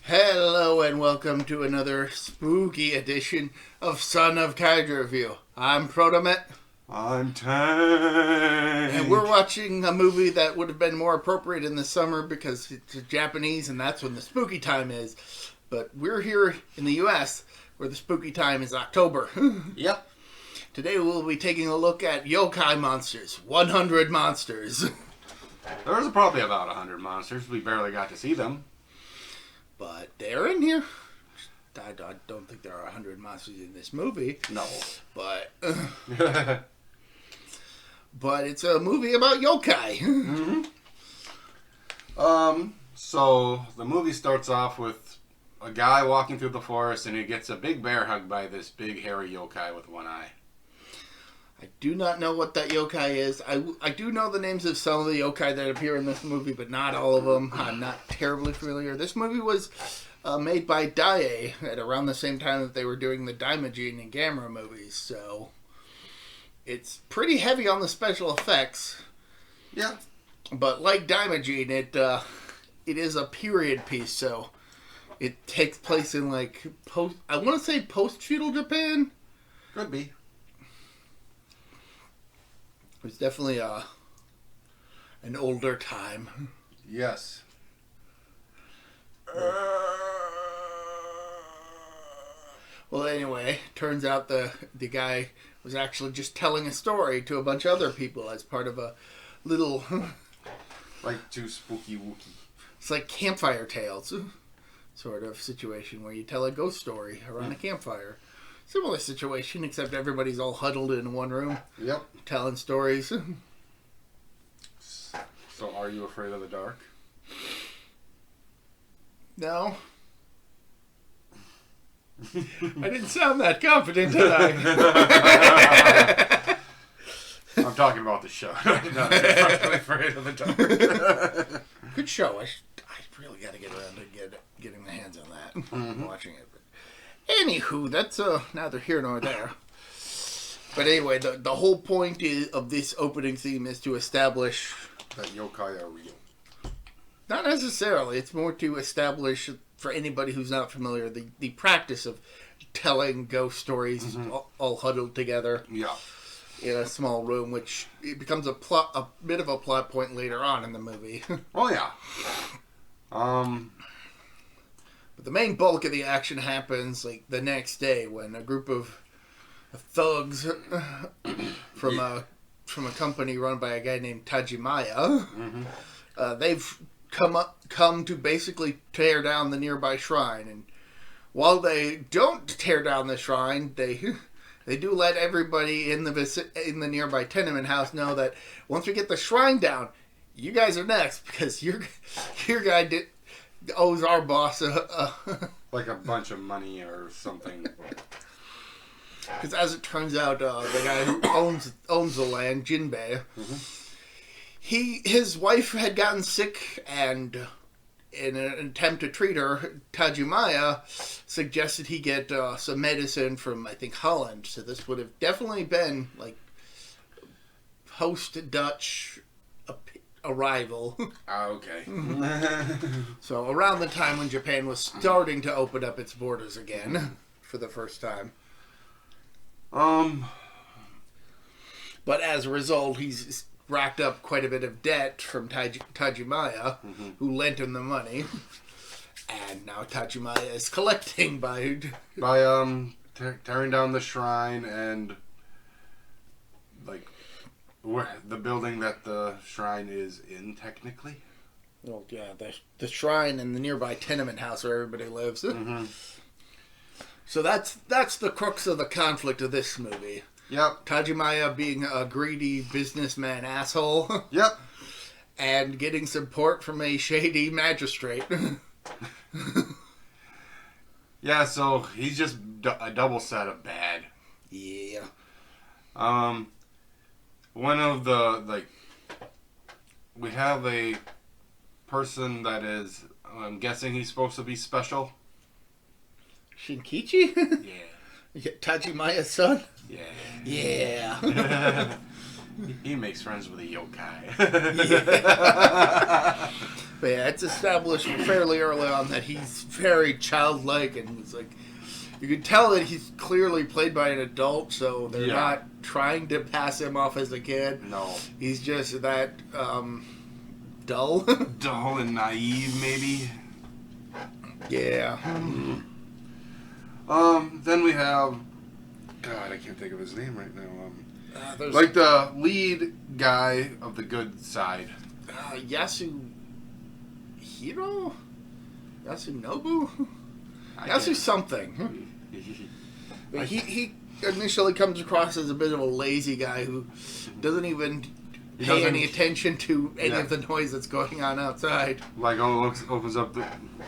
Hello and welcome to another spooky edition of Son of Kaiju Review. I'm Protomet. I'm Tank. And we're watching a movie that would have been more appropriate in the summer because it's Japanese and that's when the spooky time is. But we're here in the US where the spooky time is October. Yep. Today we'll be taking a look at Yokai monsters. 100 monsters. There was probably about 100 monsters. We barely got to see them. But they're in here. I don't think there are 100 monsters in this movie. No. But but it's a movie about yokai. Mm-hmm. So the movie starts off with a guy walking through the forest and he gets a big bear hug by this big hairy yokai with one eye. I do not know what that yokai is. I do know the names of some of the yokai that appear in this movie, but not all of them. I'm not terribly familiar. This movie was made by Daiei at around the same time that they were doing the Daimajin and Gamera movies, so it's pretty heavy on the special effects. Yeah. But like Daimajin, it is a period piece, so it takes place in like I want to say post-feudal Japan. Could be. It's definitely an older time. Yes. Well, anyway, turns out the guy was actually just telling a story to a bunch of other people as part of a little... Like two spooky wookie. It's like campfire tales sort of situation where you tell a ghost story around a campfire. Similar situation, except everybody's all huddled in one room. Yep. Telling stories. So are you afraid of the dark? No. I didn't sound that confident, did I? I'm talking about the show. No, I'm afraid of the dark. Good show. I really got to get around to getting my hands on that. Watching it. But anywho, that's neither here nor there. But anyway, the whole point of this opening theme is to establish... That yokai are real. Not necessarily. It's more to establish, for anybody who's not familiar, the practice of telling ghost stories all huddled together. Yeah. In a small room, which it becomes a bit of a plot point later on in the movie. Oh, yeah. But the main bulk of the action happens like the next day when a group of thugs from a company run by a guy named Tajimaya, they've come to basically tear down the nearby shrine. And while they don't tear down the shrine, they do let everybody in the nearby tenement house know that once we get the shrine down, you guys are next because your guy owes our boss like a bunch of money or something. Because as it turns out, the guy who owns the land, Jinbei, his wife had gotten sick, and in an attempt to treat her, Tajimaya suggested he get some medicine from, I think, Holland. So this would have definitely been like post-Dutch arrival. Okay. So around the time when Japan was starting to open up its borders again for the first time. But as a result, he's racked up quite a bit of debt from Tajimaya, who lent him the money. And now Tajimaya is collecting by tearing down the shrine and like the building that the shrine is in, technically. Well, yeah, the shrine and the nearby tenement house where everybody lives. So that's the crux of the conflict of this movie. Yep. Tajimaya being a greedy businessman asshole. Yep. And getting support from a shady magistrate. Yeah, so he's just a double set of bad. Yeah. One of the, we have a person that is, I'm guessing he's supposed to be special. Shinkichi? Yeah. Tajimaya's son? Yeah. Yeah. He makes friends with a yokai. Yeah. But yeah, it's established fairly early on that he's very childlike, and it's like you can tell that he's clearly played by an adult, so they're not trying to pass him off as a kid. No. He's just that dull. Dull and naive, maybe. Yeah. Then we have... God, I can't think of his name right now. There's the lead guy of the good side. Yasuhiro? Yasunobu? Yasu something. He initially comes across as a bit of a lazy guy who doesn't even pay any attention to any of the noise that's going on outside. Like, opens up,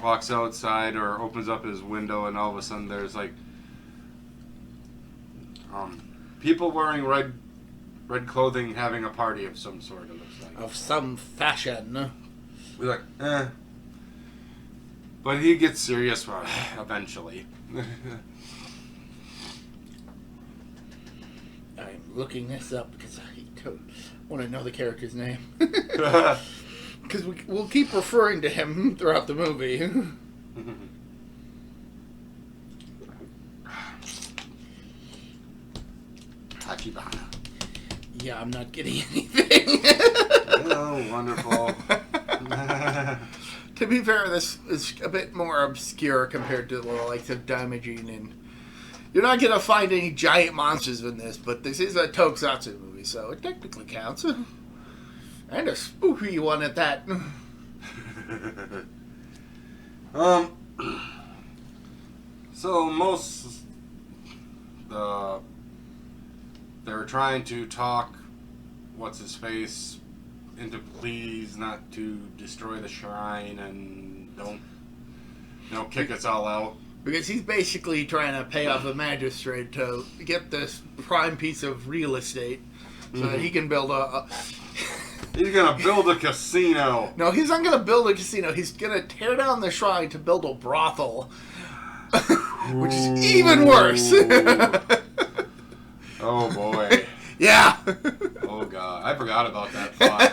walks outside, or opens up his window, and all of a sudden there's like people wearing red clothing having a party of some sort. It looks like of some fashion. We're like, eh. But he gets serious eventually. I'm looking this up because I want to know the character's name. Because we'll keep referring to him throughout the movie. Tachibana. Yeah, I'm not getting anything. Oh, wonderful. To be fair, this is a bit more obscure compared to the likes of Damaging, and you're not going to find any giant monsters in this, but this is a tokusatsu movie, so it technically counts. And a spooky one at that. So most they're trying to talk what's his face into pleas not to destroy the shrine and don't kick us all out. Because he's basically trying to pay off the magistrate to get this prime piece of real estate so that he can build a... He's going to build a casino. No, he's not going to build a casino. He's going to tear down the shrine to build a brothel. Which is even worse. Oh, boy. Yeah. Oh, God. I forgot about that thought.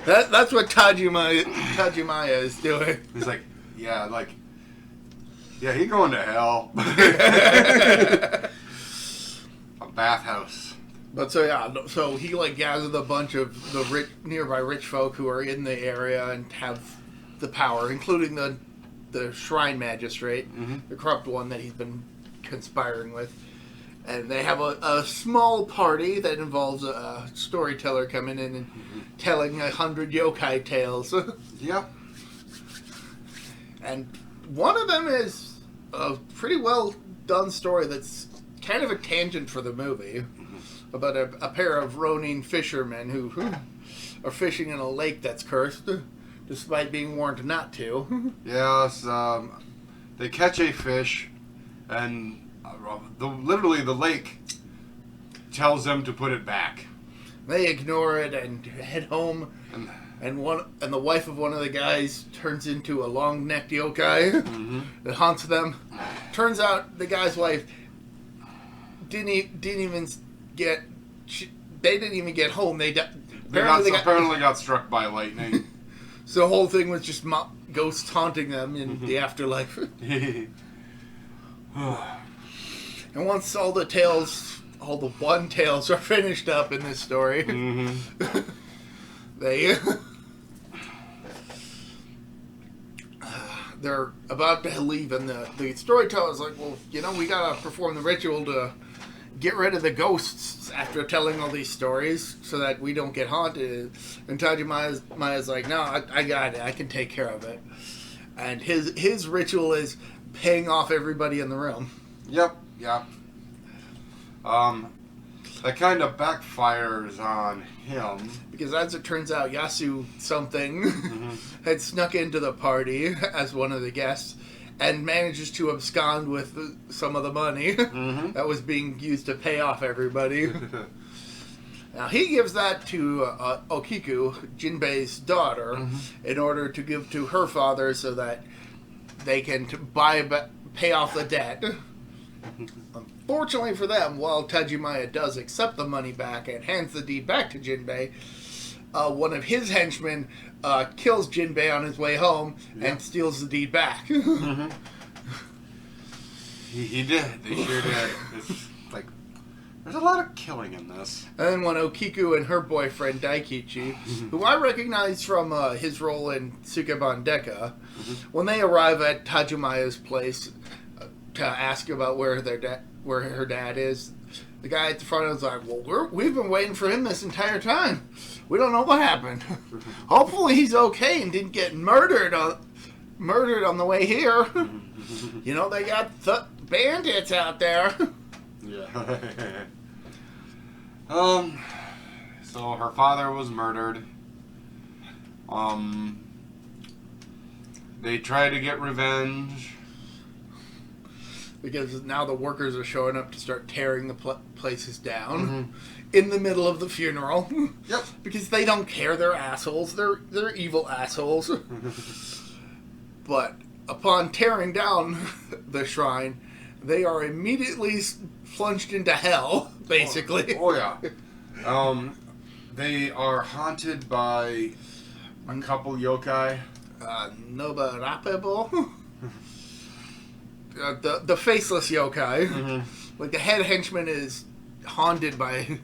That's what Tajimaya is doing. He's like, yeah, he's going to hell. A bathhouse. But so he gathers a bunch of the nearby rich folk who are in the area and have the power, including the shrine magistrate, the corrupt one that he's been conspiring with. And they have a small party that involves a storyteller coming in and telling 100 yokai tales. Yep. And one of them is a pretty well done story that's kind of a tangent for the movie about a pair of ronin fishermen who are fishing in a lake that's cursed, despite being warned not to. Yes, they catch a fish, and literally the lake tells them to put it back. They ignore it and head home, and the wife of one of the guys turns into a long-necked yokai that haunts them. Turns out the guy's wife didn't even get home. They apparently got struck by lightning. So the whole thing was just ghosts haunting them in the afterlife. And once all the one tales are finished up in this story, they're about to leave, and the storyteller's like, well, we gotta perform the ritual to get rid of the ghosts after telling all these stories so that we don't get haunted. And Tajimaya's like, no, I got it. I can take care of it. And his ritual is paying off everybody in the room. Yep. That kind of backfires on him. Because as it turns out, Yasu something had snuck into the party as one of the guests and manages to abscond with some of the money that was being used to pay off everybody. Now, he gives that to Okiku, Jinbei's daughter, in order to give to her father so that they can pay off the debt. Unfortunately for them, while Tajimaya does accept the money back and hands the deed back to Jinbei, one of his henchmen kills Jinbei on his way home and steals the deed back. Mm-hmm. He did. They sure did. It's like, there's a lot of killing in this. And then when Okiku and her boyfriend Daikichi, who I recognize from his role in Sukeban Deka, when they arrive at Tajumaya's place to ask about where her dad is, the guy at the front is like, "Well, we've been waiting for him this entire time. We don't know what happened. Hopefully he's okay and didn't get murdered on the way here. You know, they got bandits out there." Yeah. So her father was murdered. They tried to get revenge. Because now the workers are showing up to start tearing the places down in the middle of the funeral. Yep. Because they don't care. They're assholes. They're evil assholes. But upon tearing down the shrine, they are immediately plunged into hell, basically. Oh yeah. They are haunted by a couple yokai. Nobarapebo. The faceless yokai. Like the head henchman is haunted by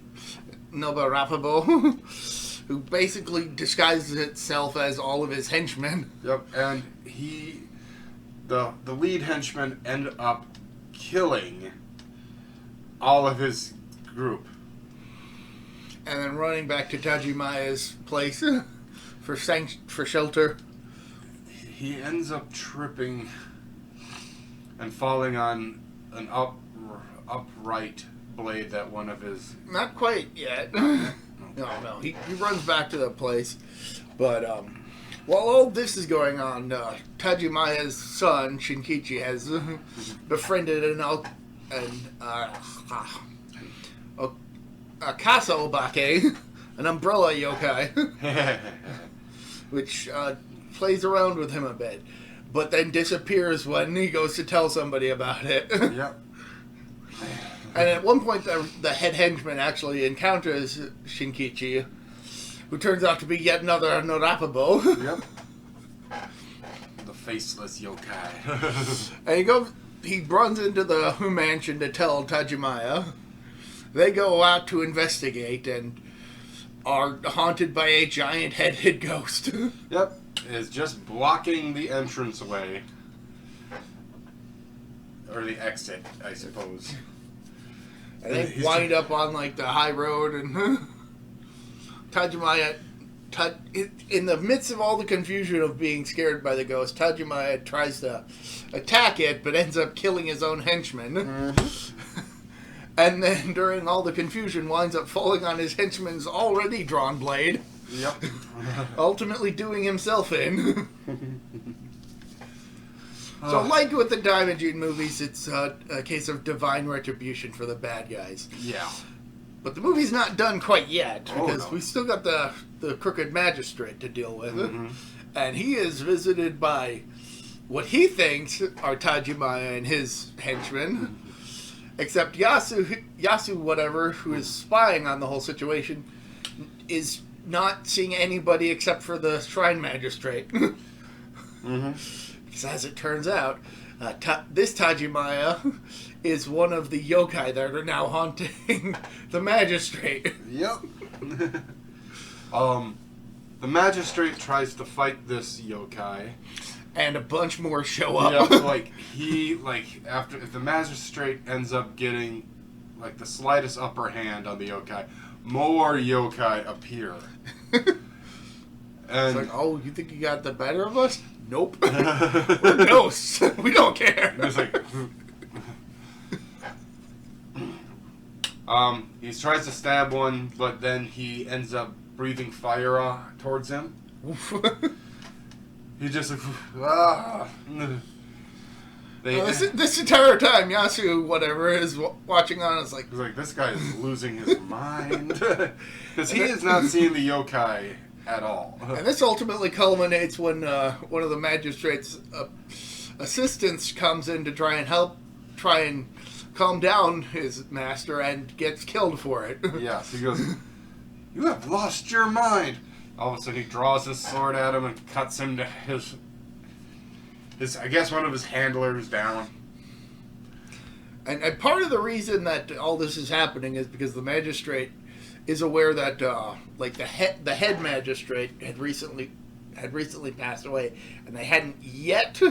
Nobarapebo, who basically disguises itself as all of his henchmen. Yep, and the lead henchman ended up killing all of his group. And then running back to Tajimaya's place for shelter. He ends up tripping and falling on an upright blade that one of his... Not quite yet. No. He runs back to the place. But while all this is going on, Tajimaya's son, Shinkichi, has befriended a Kasa Obake, an umbrella yokai, which plays around with him a bit, but then disappears when he goes to tell somebody about it. Yep. And at one point, the head henchman actually encounters Shinkichi, who turns out to be yet another Norapabo. Yep. The faceless yokai. And he runs into the mansion to tell Tajimaya. They go out to investigate and are haunted by a giant-headed ghost. Yep. Is just blocking the entranceway. Or the exit, I suppose. And they wind up on, like, the high road, and Tajimaya... in the midst of all the confusion of being scared by the ghost, Tajimaya tries to attack it, but ends up killing his own henchman. And then, during all the confusion, winds up falling on his henchman's already drawn blade. Yep. Ultimately doing himself in. So, like with the Daimajin movies, it's a case of divine retribution for the bad guys. Yeah. But the movie's not done quite yet, because no. we still got the crooked magistrate to deal with. And he is visited by what he thinks are Tajimaya and his henchmen. Except Yasu whatever, who is spying on the whole situation, is not seeing anybody except for the shrine magistrate. Because as it turns out, this Tajimaya is one of the yokai that are now haunting the magistrate. Yep. The magistrate tries to fight this yokai. And a bunch more show up. Yeah, after if the magistrate ends up getting like the slightest upper hand on the yokai, more yokai appear. And it's like, oh, you think you got the better of us? Nope. We're ghosts. We don't care. It's like, he tries to stab one, but then he ends up breathing fire towards him. He just this entire time, Yasu, whatever, is watching on. It's like, he's like, this guy is losing his mind because he is not seeing the yokai at all. And this ultimately culminates when one of the magistrate's assistants comes in to try and calm down his master and gets killed for it. Yes, he goes, "You have lost your mind." All of a sudden, he draws his sword at him and cuts him to his I guess one of his handlers down. And part of the reason that all this is happening is because the magistrate is aware that like the head magistrate had recently passed away, and they hadn't yet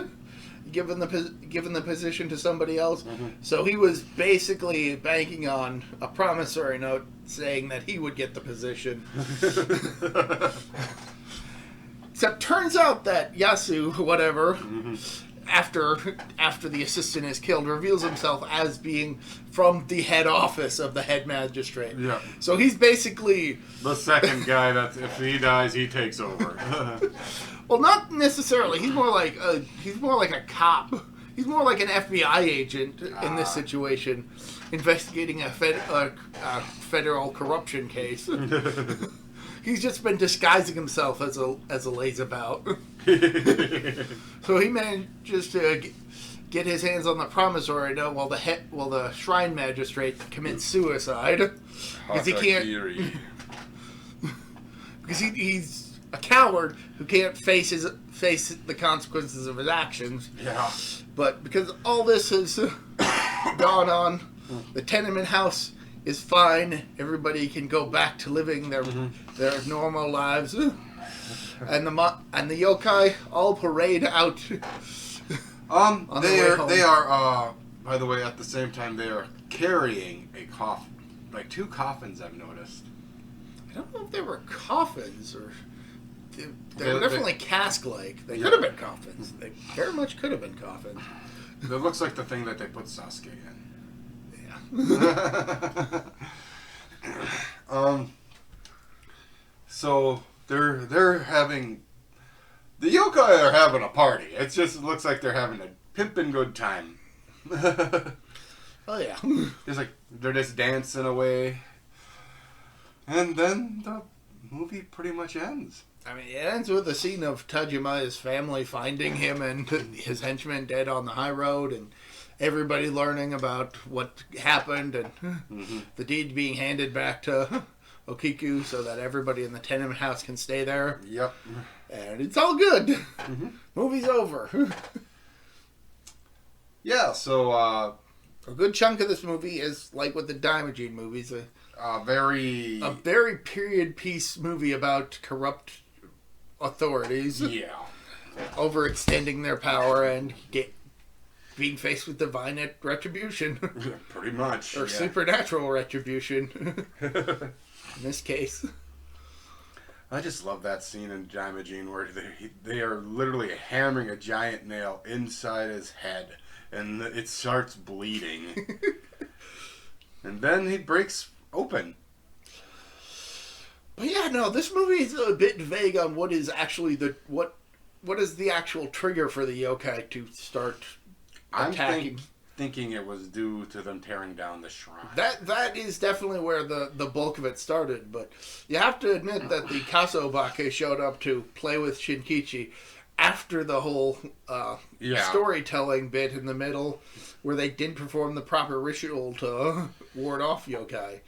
given the position to somebody else. Mm-hmm. So he was basically banking on a promissory note saying that he would get the position. Except turns out that Yasu, whatever, after the assistant is killed, reveals himself as being from the head office of the head magistrate. Yeah. So he's basically The second guy that if he dies, he takes over. well, not necessarily. He's more like a cop. He's more like an FBI agent in this situation, investigating a federal corruption case. He's just been disguising himself as a lazabout. So he manages to get his hands on the promissory note while the shrine magistrate commits suicide because he can't. Because he's a coward who can't face the consequences of his actions. Yeah. But because all this has gone on, the tenement house is fine. Everybody can go back to living their normal lives, and the yokai all parade out. They are by the way, at the same time they are carrying a coffin, like 2 coffins. I've noticed. I don't know if they were coffins or they were definitely cask-like. They could have been coffins. They very much could have been coffins. It looks like the thing that they put Sasuke in. So they're having the yokai are having a party. It just looks like they're having a pimpin' good time. Oh yeah. It's like they're just dancing away, and then the movie pretty much ends. I mean, it ends with a scene of Tajimaya's family finding him and his henchmen dead on the high road, and everybody learning about what happened, and the deed being handed back to Okiku so that everybody in the tenement house can stay there. Yep. And it's all good. Movie's over. Yeah, so a good chunk of this movie is like with the Daimajin movies, a very period piece movie about corrupt authorities. Yeah. Overextending their power and being faced with divine retribution. Pretty much. Or supernatural retribution. In this case. I just love that scene in Daimajin where they are literally hammering a giant nail inside his head and it starts bleeding. And then he breaks open. But yeah, no, this movie is a bit vague on what is actually what is the actual trigger for the yokai to start attacking. I'm thinking it was due to them tearing down the shrine. That is definitely where the bulk of it started, but you have to admit that the Kasobake showed up to play with Shinkichi after the whole storytelling bit in the middle where they didn't perform the proper ritual to ward off yokai.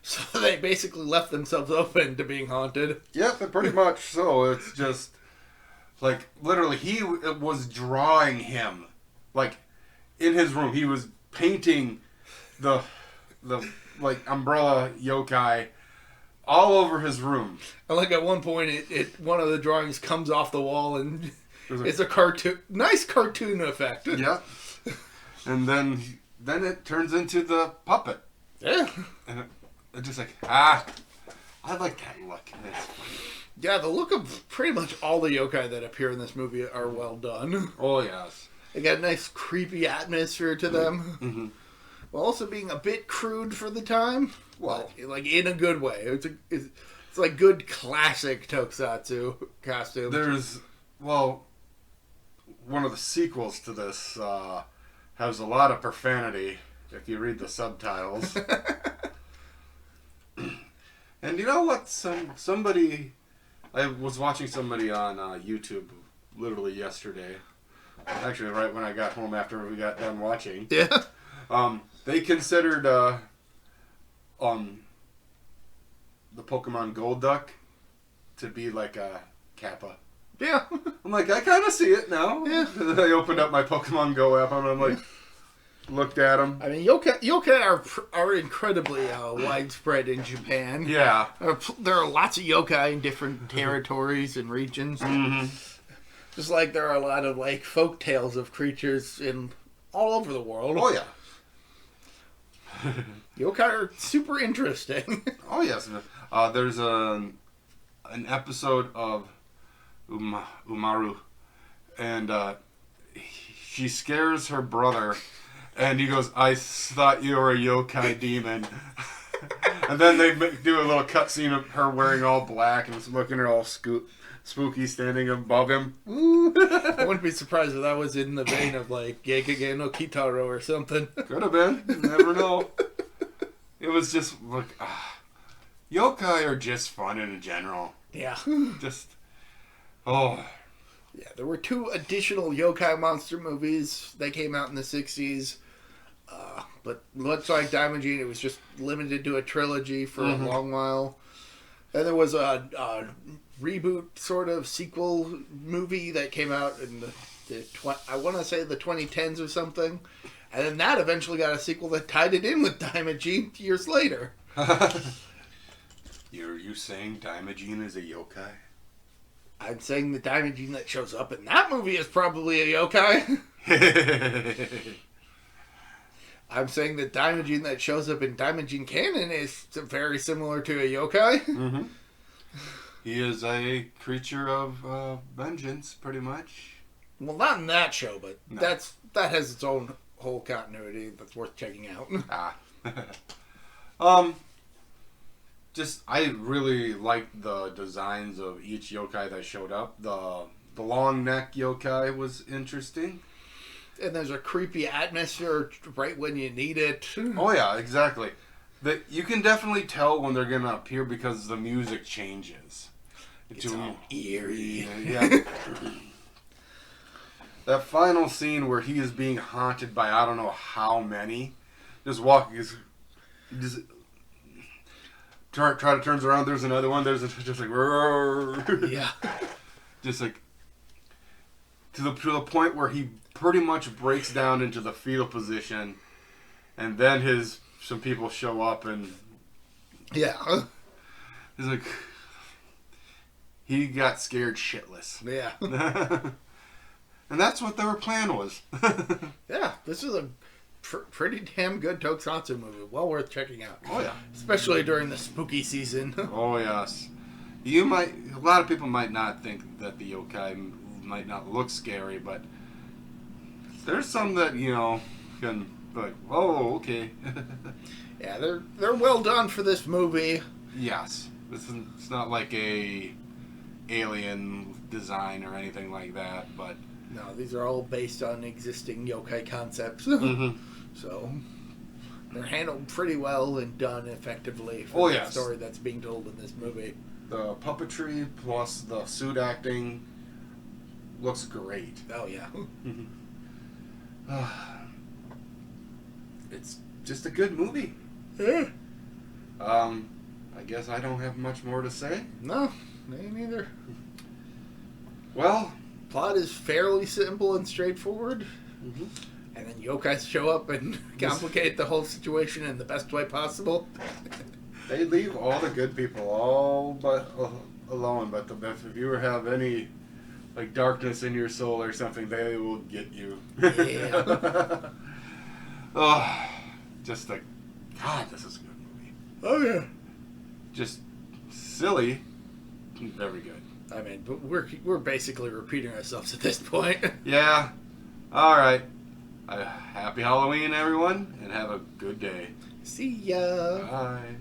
So they basically left themselves open to being haunted. Yep, pretty much so. It's just like literally he was drawing him like in his room. He was painting the like umbrella yokai all over his room. And like at one point, one of the drawings comes off the wall and it's a nice cartoon effect. Yeah, and then it turns into the puppet. Yeah, and it's just like I like that look. It's funny. Yeah, the look of pretty much all the yokai that appear in this movie are well done. Oh yes, they got a nice creepy atmosphere to them. While also being a bit crude for the time. Well, like in a good way. It's like good classic tokusatsu costume. There's one of the sequels to this has a lot of profanity if you read the subtitles. And you know what? Somebody I was watching somebody on YouTube literally yesterday. Actually, right when I got home after we got done watching. Yeah. They considered the Pokemon Golduck to be like a Kappa. Yeah. I'm like, I kind of see it now. Yeah. I opened up my Pokemon Go app and I'm like, looked at them. I mean, yokai are incredibly widespread in Japan. Yeah. There are lots of yokai in different territories and regions. Mm-hmm. Just like there are a lot of like folk tales of creatures in all over the world. Oh, yeah. Yokai are super interesting. Oh, yes. There's an episode of Umaru, and she scares her brother, and he goes, I thought you were a yokai demon. And then they do a little cutscene of her wearing all black and looking at all spooky standing above him. I wouldn't be surprised if that was in the vein of like Gekage no Kitaro or something. Could have been. You never know. It was just like, yokai are just fun in general. Yeah. Just, oh. Yeah, there were 2 additional yokai monster movies that came out in the 60s. But much like Daimajin, it was just limited to a trilogy for a long while. And there was a reboot sort of sequel movie that came out in I want to say the 2010s or something. And then that eventually got a sequel that tied it in with Daimajin years later. You saying Daimajin is a yokai? I'm saying the Daimajin that shows up in that movie is probably a yokai. I'm saying the Daimajin that shows up in Daimajin canon is very similar to a yokai. Mm-hmm. He is a creature of vengeance, pretty much. Well, not in that show, but No. that has its own whole continuity that's worth checking out. Just I really liked the designs of each yokai that showed up. The long neck yokai was interesting. And there's a creepy atmosphere right when you need it. Oh yeah, exactly. That you can definitely tell when they're gonna appear because the music changes. It's all eerie. Yeah. That final scene where he is being haunted by I don't know how many, just walking, just try to turns around. There's another one. There's just like Yeah. just like to the point where he pretty much breaks down into the fetal position, and then some people show up and Yeah. he's like he got scared shitless. Yeah. And that's what their plan was. Yeah. This is a pretty damn good tokusatsu movie. Well worth checking out. Oh yeah. Especially during the spooky season. Oh yes. A lot of people might not think that the yokai might not look scary, but there's some that, can be like, oh, okay. Yeah, they're well done for this movie. Yes. It's not like a alien design or anything like that, but No, these are all based on existing yokai concepts. mm-hmm. So they're handled pretty well and done effectively for the yes. story that's being told in this movie. The puppetry plus the suit acting looks great. Oh yeah. It's just a good movie. Yeah. I guess I don't have much more to say. No, me neither. Well, Plot is fairly simple and straightforward. mm-hmm. And then yokais show up and complicate the whole situation in the best way possible. They leave all the good people all but alone, but if you have any like darkness in your soul or something, they will get you. Yeah. Oh, just like, God, this is a good movie. Oh yeah. Just silly, very good. I mean, but we're basically repeating ourselves at this point. Yeah. All right. Happy Halloween, everyone, and have a good day. See ya. Bye.